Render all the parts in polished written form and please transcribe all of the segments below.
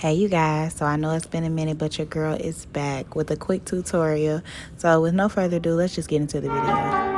Hey you guys, so I know it's been a minute, but your girl is back with a quick tutorial. So with no further ado, let's just get into the video.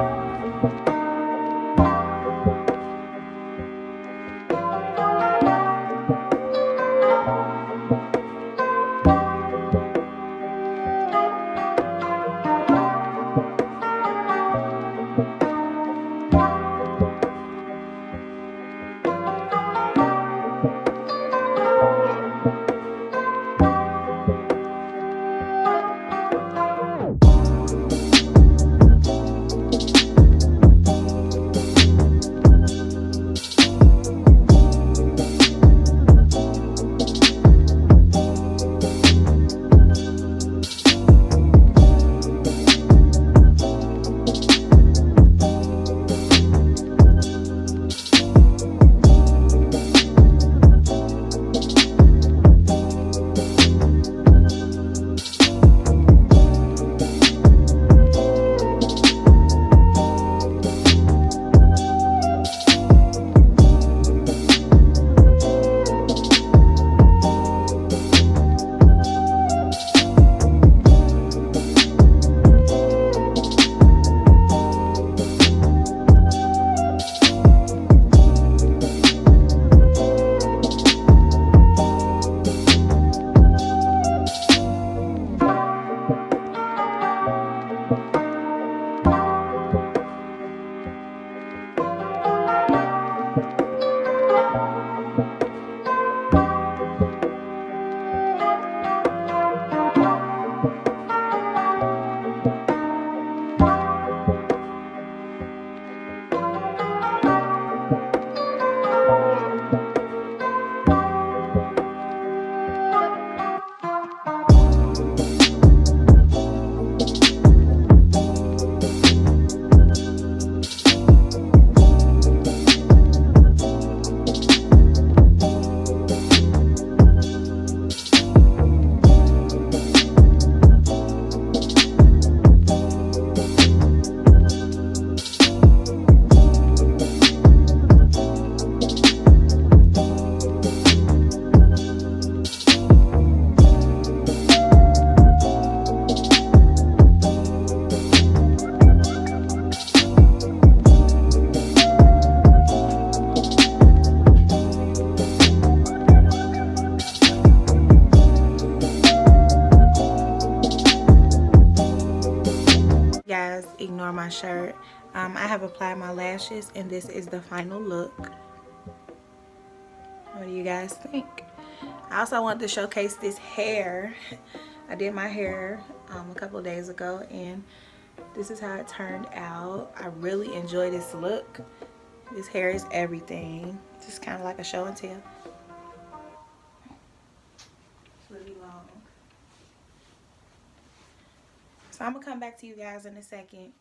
Guys, ignore my shirt. I have applied my lashes and this is the final look. What do you guys think? I also wanted to showcase this hair. I did my hair a couple of days ago and this is how it turned out. I really enjoy this look. This hair is everything. Just kind of like a show and tell. It's really long. So I'm gonna come back to you guys in a second